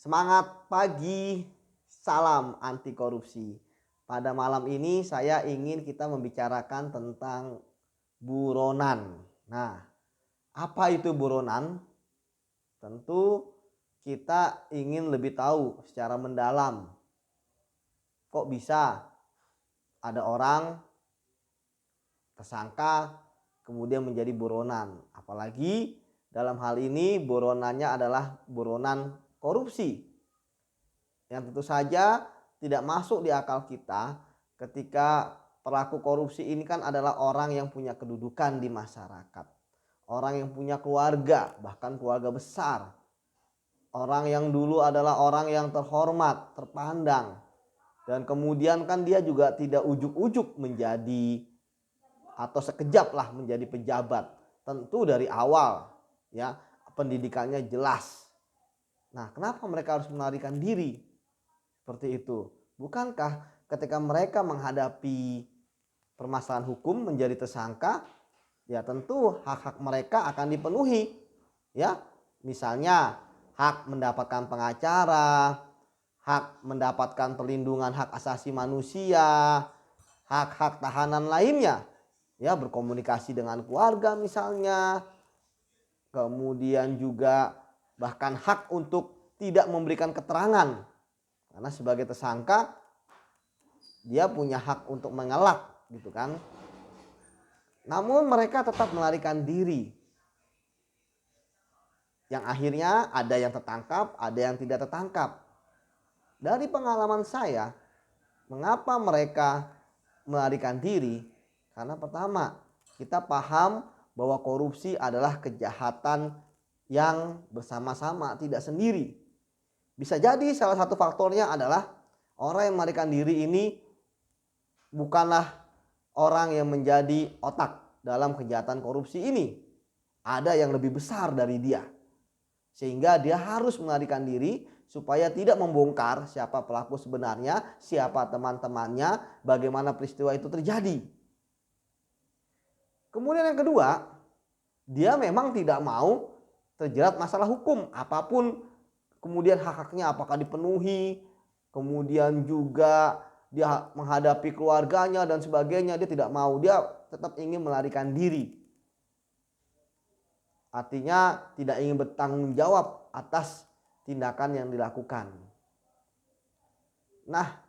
Semangat pagi, salam anti korupsi. Pada malam ini saya ingin kita membicarakan tentang buronan. Nah, apa itu buronan? Tentu kita ingin lebih tahu secara mendalam. Kok bisa ada orang tersangka kemudian menjadi buronan? Apalagi dalam hal ini buronannya adalah buronan korupsi. Yang tentu saja tidak masuk di akal kita ketika pelaku korupsi ini kan adalah orang yang punya kedudukan di masyarakat. Orang yang punya keluarga, bahkan keluarga besar. Orang yang dulu adalah orang yang terhormat, terpandang. Dan kemudian kan dia juga tidak ujuk-ujuk menjadi atau sekejap lah menjadi pejabat. Tentu dari awal ya pendidikannya jelas. Nah, kenapa mereka harus melarikan diri? Seperti itu. Bukankah ketika mereka menghadapi permasalahan hukum menjadi tersangka, ya tentu hak-hak mereka akan dipenuhi. Ya, misalnya hak mendapatkan pengacara, hak mendapatkan perlindungan hak asasi manusia, hak-hak tahanan lainnya. Ya, berkomunikasi dengan keluarga misalnya. Kemudian juga bahkan hak untuk tidak memberikan keterangan. Karena sebagai tersangka dia punya hak untuk mengelak gitu kan. Namun mereka tetap melarikan diri. Yang akhirnya ada yang tertangkap, ada yang tidak tertangkap. Dari pengalaman saya, mengapa mereka melarikan diri? Karena pertama, kita paham bahwa korupsi adalah kejahatan yang bersama-sama, tidak sendiri. Bisa jadi salah satu faktornya adalah orang yang melarikan diri ini bukanlah orang yang menjadi otak dalam kejahatan korupsi ini. Ada yang lebih besar dari dia. Sehingga dia harus melarikan diri supaya tidak membongkar siapa pelaku sebenarnya, siapa teman-temannya, bagaimana peristiwa itu terjadi. Kemudian yang kedua, dia memang tidak mau terjerat masalah hukum apapun, kemudian hak-haknya apakah dipenuhi, kemudian juga dia menghadapi keluarganya dan sebagainya, dia tidak mau, dia tetap ingin melarikan diri. Artinya tidak ingin bertanggung jawab atas tindakan yang dilakukan. Nah,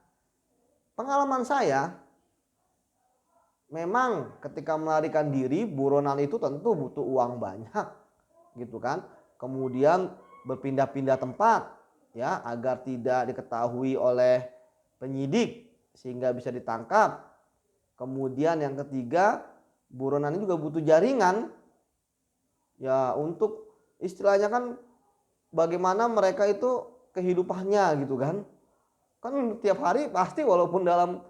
pengalaman saya memang ketika melarikan diri buronan itu tentu butuh uang banyak gitu kan. Kemudian berpindah-pindah tempat ya agar tidak diketahui oleh penyidik sehingga bisa ditangkap. Kemudian yang ketiga, buronan ini juga butuh jaringan ya untuk istilahnya kan bagaimana mereka itu kehidupannya gitu kan. Kan tiap hari pasti walaupun dalam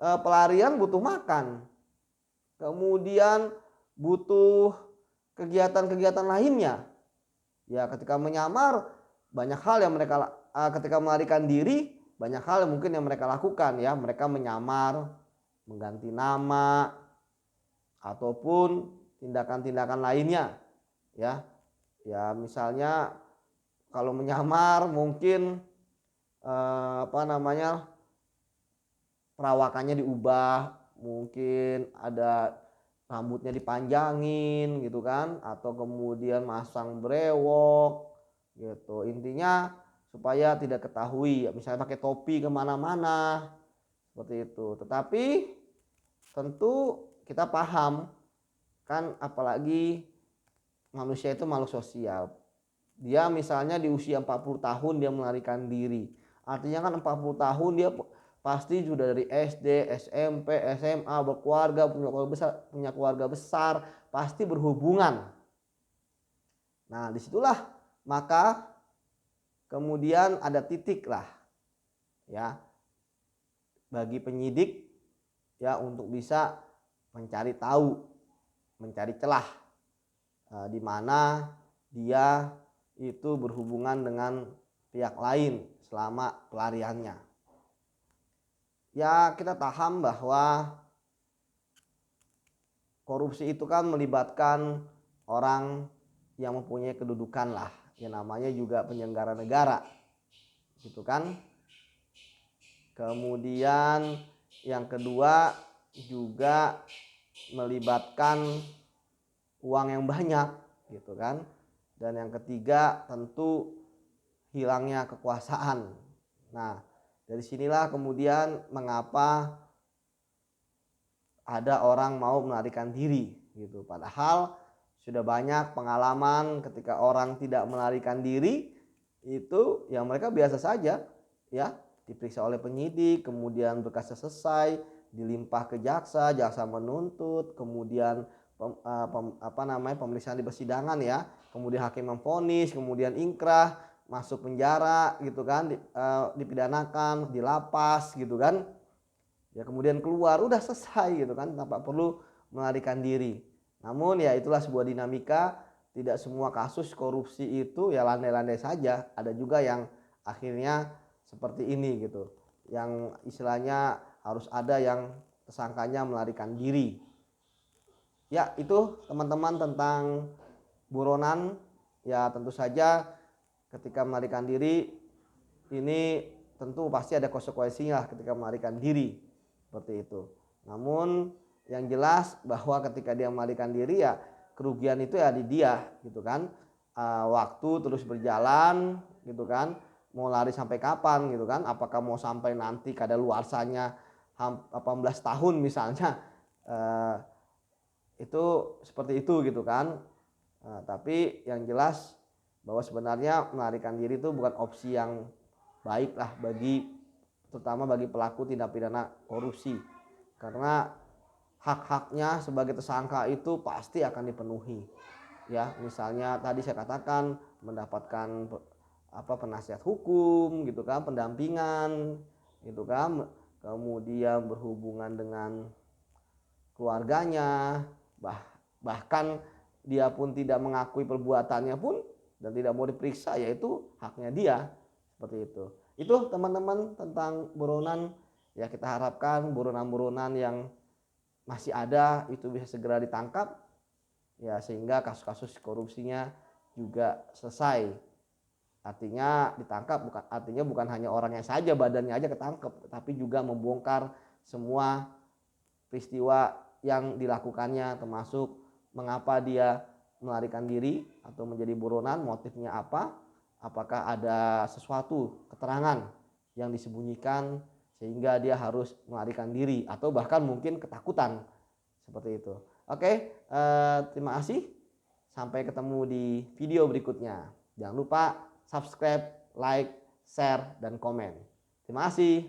pelarian butuh makan. Kemudian butuh kegiatan-kegiatan lainnya. Ya ketika menyamar banyak hal yang mereka ketika melarikan diri banyak hal yang mungkin yang mereka lakukan ya. Mereka menyamar, mengganti nama ataupun tindakan-tindakan lainnya. Ya. Ya misalnya kalau menyamar mungkin perawakannya diubah, mungkin ada rambutnya dipanjangin gitu kan, atau kemudian masang brewok gitu. Intinya supaya tidak ketahui, misalnya pakai topi kemana-mana seperti itu. Tetapi tentu kita paham kan, apalagi manusia itu makhluk sosial. Dia misalnya di usia 40 tahun dia melarikan diri. Artinya kan 40 tahun dia pasti sudah dari SD, SMP, SMA berkeluarga, punya keluarga besar, pasti berhubungan. Nah, disitulah maka kemudian ada titik lah ya bagi penyidik ya untuk bisa mencari tahu, mencari celah di mana dia itu berhubungan dengan pihak lain selama pelariannya. Ya kita paham bahwa korupsi itu kan melibatkan orang yang mempunyai kedudukan lah. Ya namanya juga penyelenggara negara. gitu kan. Kemudian yang kedua juga melibatkan uang yang banyak gitu kan. Dan yang ketiga tentu hilangnya kekuasaan. Nah, dari sinilah kemudian mengapa ada orang mau melarikan diri gitu. Padahal sudah banyak pengalaman ketika orang tidak melarikan diri itu ya mereka biasa saja ya, diperiksa oleh penyidik, kemudian berkasnya selesai, dilimpah ke jaksa, jaksa menuntut, kemudian pemeriksaan di persidangan ya, kemudian hakim memvonis, kemudian ingkrah, masuk penjara gitu kan, dipidanakan, dilapas gitu kan. Ya kemudian keluar udah selesai gitu kan, tanpa perlu melarikan diri. Namun ya itulah sebuah dinamika, tidak semua kasus korupsi itu ya landai-landai saja, ada juga yang akhirnya seperti ini gitu, yang istilahnya harus ada yang tersangkanya melarikan diri. Ya itu teman-teman tentang buronan. Ya tentu saja ketika melarikan diri ini tentu pasti ada konsekuensinya ketika melarikan diri seperti itu. Namun yang jelas bahwa ketika dia melarikan diri ya kerugian itu ya di dia gitu kan. Waktu terus berjalan gitu kan, mau lari sampai kapan gitu kan, apakah mau sampai nanti kadaluarsanya 18 tahun misalnya, itu seperti itu gitu kan. Tapi yang jelas bahwa sebenarnya melarikan diri itu bukan opsi yang baik lah terutama bagi pelaku tindak pidana korupsi, karena hak-haknya sebagai tersangka itu pasti akan dipenuhi ya. Misalnya tadi saya katakan mendapatkan penasihat hukum gitu kan, pendampingan gitu kan, kemudian berhubungan dengan keluarganya, bahkan dia pun tidak mengakui perbuatannya pun dan tidak mau diperiksa, yaitu haknya dia seperti itu. Itu teman-teman tentang buronan. Ya kita harapkan buronan-buronan yang masih ada itu bisa segera ditangkap ya, sehingga kasus-kasus korupsinya juga selesai. Artinya ditangkap bukan hanya orangnya saja, badannya aja ketangkep, tapi juga membongkar semua peristiwa yang dilakukannya, termasuk mengapa dia melarikan diri atau menjadi buronan, motifnya apa, apakah ada sesuatu keterangan yang disembunyikan sehingga dia harus melarikan diri, atau bahkan mungkin ketakutan seperti itu. Oke, terima kasih. Sampai ketemu di video berikutnya. Jangan lupa subscribe, like, share, dan komen. Terima kasih.